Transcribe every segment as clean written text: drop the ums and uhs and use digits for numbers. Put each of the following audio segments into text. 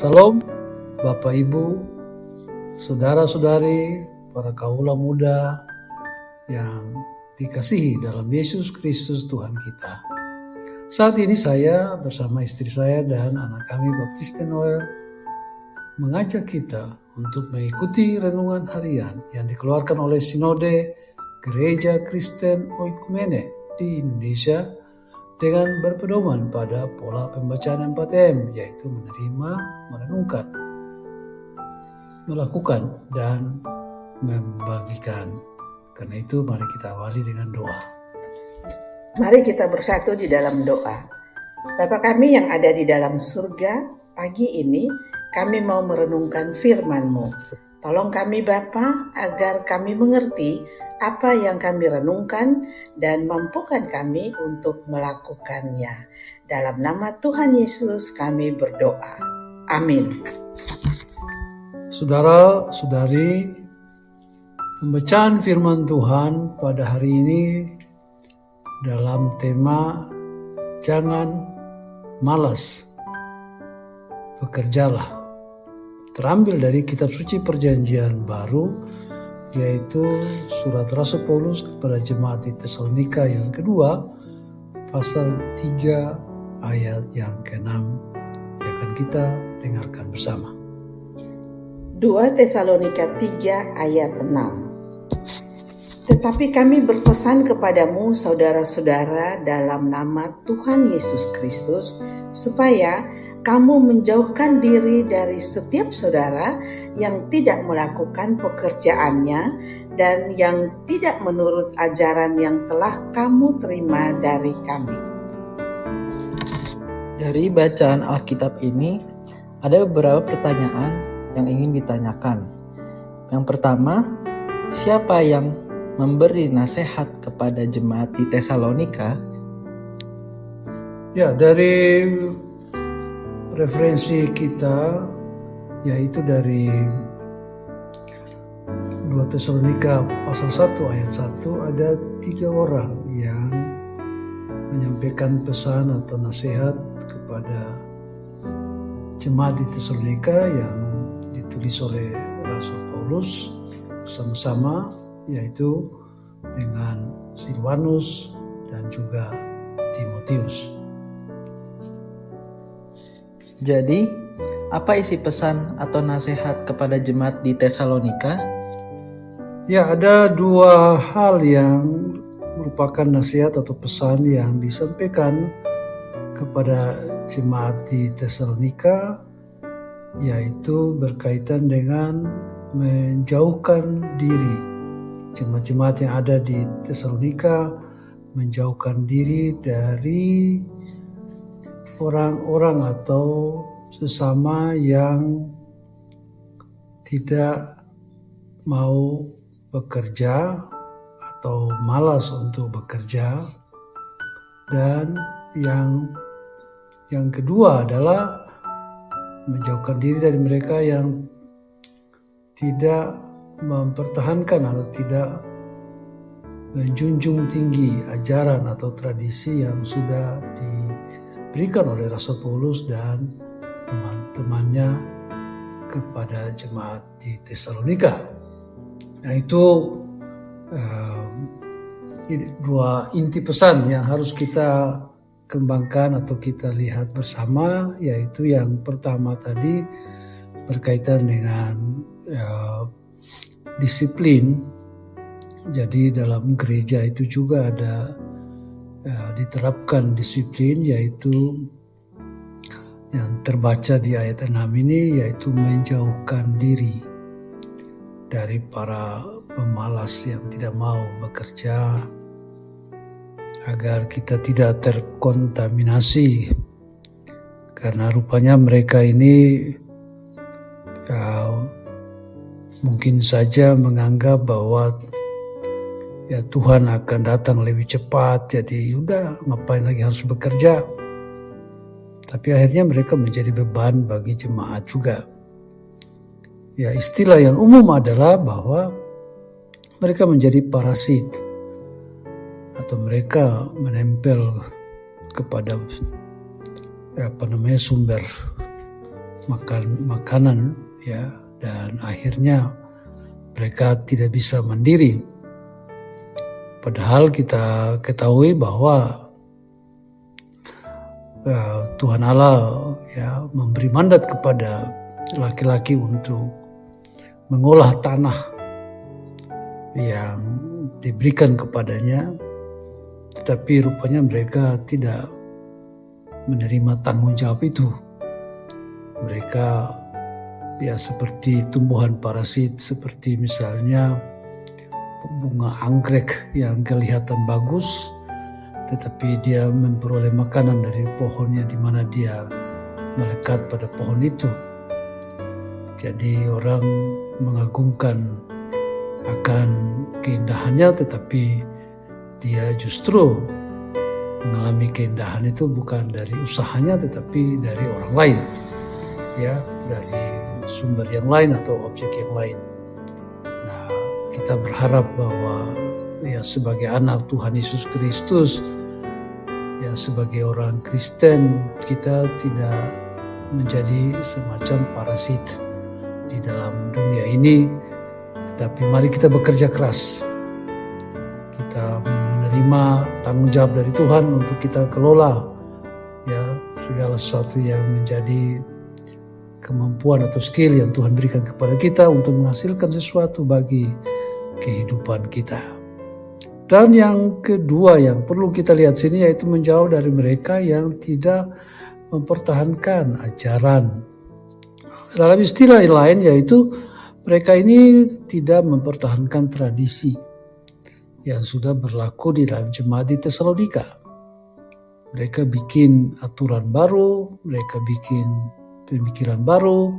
Salam Bapak Ibu, Saudara-saudari, para kaula muda yang dikasihi dalam Yesus Kristus Tuhan kita. Saat ini saya bersama istri saya dan anak kami Baptiste Noel mengajak kita untuk mengikuti renungan harian yang dikeluarkan oleh Sinode Gereja Kristen Oikumene di Indonesia dengan berpedoman pada pola pembacaan 4M, yaitu menerima, merenungkan, melakukan, dan membagikan. Karena itu mari kita awali dengan doa. Mari kita bersatu di dalam doa. Bapa kami yang ada di dalam surga, pagi ini kami mau merenungkan firman-Mu. Tolong kami Bapa agar kami mengerti apa yang kami renungkan dan mampukan kami untuk melakukannya. Dalam nama Tuhan Yesus kami berdoa. Amin. Saudara-saudari, pembacaan firman Tuhan pada hari ini dalam tema jangan malas, bekerjalah. Terambil dari kitab suci Perjanjian Baru, yaitu surat Rasul Paulus kepada jemaat di Tesalonika yang kedua, pasal 3 ayat yang ke-6 yang akan kita dengarkan bersama. 2 Tesalonika 3 ayat 6. Tetapi kami berpesan kepadamu saudara-saudara dalam nama Tuhan Yesus Kristus, supaya kamu menjauhkan diri dari setiap saudara yang tidak melakukan pekerjaannya dan yang tidak menurut ajaran yang telah kamu terima dari kami. Dari bacaan Alkitab ini, ada beberapa pertanyaan yang ingin ditanyakan. Yang pertama, siapa yang memberi nasihat kepada jemaat di Tesalonika? Ya, dari referensi kita yaitu dari 2 Tesalonika pasal 1 ayat 1 ada 3 orang yang menyampaikan pesan atau nasihat kepada jemaat di Tesalonika yang ditulis oleh Rasul Paulus bersama-sama, yaitu dengan Silvanus dan juga Timotius. Jadi, apa isi pesan atau nasihat kepada jemaat di Tesalonika? Ya, ada 2 hal yang merupakan nasihat atau pesan yang disampaikan kepada jemaat di Tesalonika, yaitu berkaitan dengan menjauhkan diri. Jemaat-jemaat yang ada di Tesalonika menjauhkan diri dari orang-orang atau sesama yang tidak mau bekerja atau malas untuk bekerja, dan yang kedua adalah menjauhkan diri dari mereka yang tidak mempertahankan atau tidak menjunjung tinggi ajaran atau tradisi yang sudah diberikan oleh Rasul Paulus dan teman-temannya kepada jemaat di Tesalonika. Nah, itu 2 inti pesan yang harus kita kembangkan atau kita lihat bersama, yaitu yang pertama tadi berkaitan dengan disiplin. Jadi dalam gereja itu juga ada diterapkan disiplin, yaitu yang terbaca di ayat 6 ini, yaitu menjauhkan diri dari para pemalas yang tidak mau bekerja, agar kita tidak terkontaminasi, karena rupanya mereka ini mungkin saja menganggap bahwa Tuhan akan datang lebih cepat, jadi udah ngapain lagi harus bekerja. Tapi akhirnya mereka menjadi beban bagi jemaat juga. Ya, istilah yang umum adalah bahwa mereka menjadi parasit atau mereka menempel kepada sumber makan makanan ya, dan akhirnya mereka tidak bisa mandiri. Padahal kita ketahui bahwa Tuhan Allah ya memberi mandat kepada laki-laki untuk mengolah tanah yang diberikan kepadanya, tetapi rupanya mereka tidak menerima tanggung jawab itu. Mereka ya seperti tumbuhan parasit, seperti misalnya bunga anggrek yang kelihatan bagus, tetapi dia memperoleh makanan dari pohonnya di mana dia melekat pada pohon itu. Jadi orang mengagungkan akan keindahannya, tetapi dia justru mengalami keindahan itu bukan dari usahanya, tetapi dari orang lain, ya, dari sumber yang lain atau objek yang lain. Nah, kita berharap bahwa ya sebagai anak Tuhan Yesus Kristus, ya sebagai orang Kristen, kita tidak menjadi semacam parasit di dalam dunia ini, tetapi mari kita bekerja keras. Kita menerima tanggung jawab dari Tuhan untuk kita kelola ya segala sesuatu yang menjadi kemampuan atau skill yang Tuhan berikan kepada kita untuk menghasilkan sesuatu bagi kehidupan kita. Dan yang kedua yang perlu kita lihat sini yaitu menjauh dari mereka yang tidak mempertahankan ajaran. Dalam istilah lain yaitu mereka ini tidak mempertahankan tradisi yang sudah berlaku di dalam jemaat di Tesalonika. Mereka bikin aturan baru, mereka bikin pemikiran baru,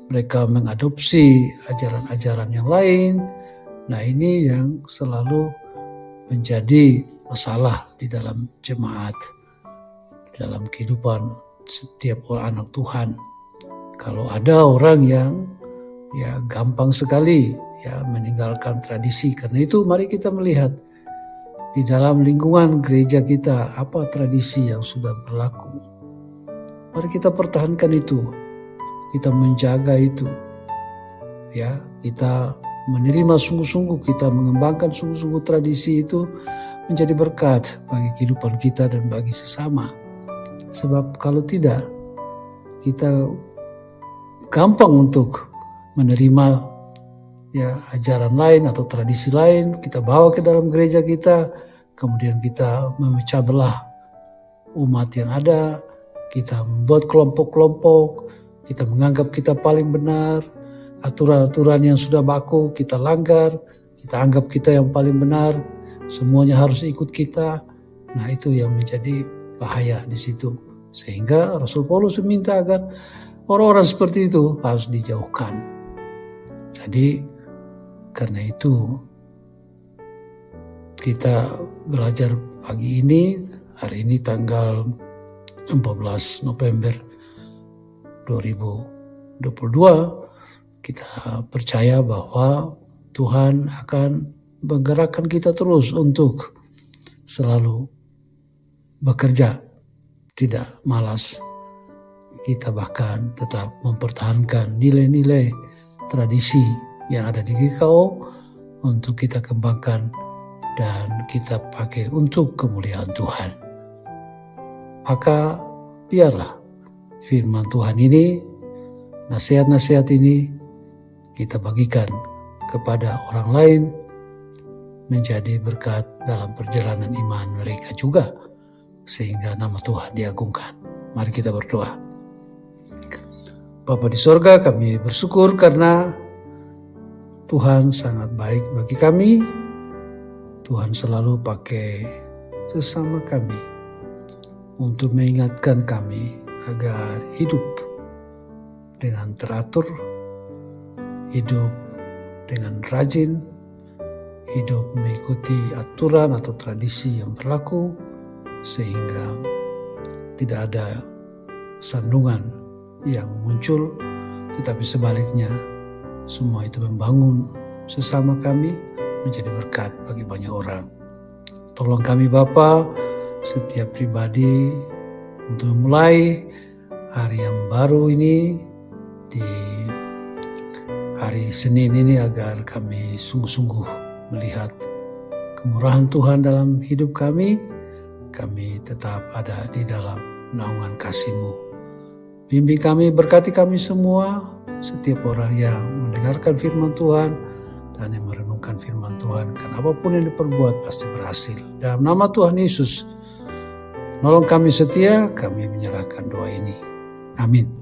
mereka mengadopsi ajaran-ajaran yang lain. Nah, ini yang selalu menjadi masalah di dalam jemaat, dalam kehidupan setiap anak Tuhan. Kalau ada orang yang ya gampang sekali ya meninggalkan tradisi, karena itu mari kita melihat di dalam lingkungan gereja kita apa tradisi yang sudah berlaku. Mari kita pertahankan itu, kita menjaga itu, ya kita menerima sungguh-sungguh, kita mengembangkan sungguh-sungguh tradisi itu menjadi berkat bagi kehidupan kita dan bagi sesama. Sebab kalau tidak, kita gampang untuk menerima ya ajaran lain atau tradisi lain, kita bawa ke dalam gereja kita, kemudian kita memecah belah umat yang ada, kita membuat kelompok-kelompok, kita menganggap kita paling benar, aturan-aturan yang sudah baku kita langgar, kita anggap kita yang paling benar, semuanya harus ikut kita. Nah, itu yang menjadi bahaya di situ. Sehingga Rasul Paulus meminta agar orang-orang seperti itu harus dijauhkan. Jadi karena itu kita belajar pagi ini, hari ini tanggal 14 November 2022, kita percaya bahwa Tuhan akan menggerakkan kita terus untuk selalu bekerja, tidak malas. Kita bahkan tetap mempertahankan nilai-nilai tradisi yang ada di GKO untuk kita kembangkan dan kita pakai untuk kemuliaan Tuhan. Maka biarlah firman Tuhan ini, nasihat-nasihat ini kita bagikan kepada orang lain menjadi berkat dalam perjalanan iman mereka juga, sehingga nama Tuhan diagungkan. Mari kita berdoa. Bapa di sorga, kami bersyukur karena Tuhan sangat baik bagi kami. Tuhan selalu pakai sesama kami untuk mengingatkan kami agar hidup dengan teratur, hidup dengan rajin, hidup mengikuti aturan atau tradisi yang berlaku, sehingga tidak ada sandungan yang muncul, tetapi sebaliknya semua itu membangun sesama kami menjadi berkat bagi banyak orang. Tolong kami Bapa, setiap pribadi untuk memulai hari yang baru ini di hari Senin ini, agar kami sungguh-sungguh melihat kemurahan Tuhan dalam hidup kami tetap ada di dalam naungan kasih-Mu. Bimbing kami, berkati kami semua, setiap orang yang mendengarkan firman Tuhan dan yang merenungkan firman Tuhan, karena apapun yang diperbuat pasti berhasil. Dalam nama Tuhan Yesus, nolong kami setia, kami menyerahkan doa ini. Amin.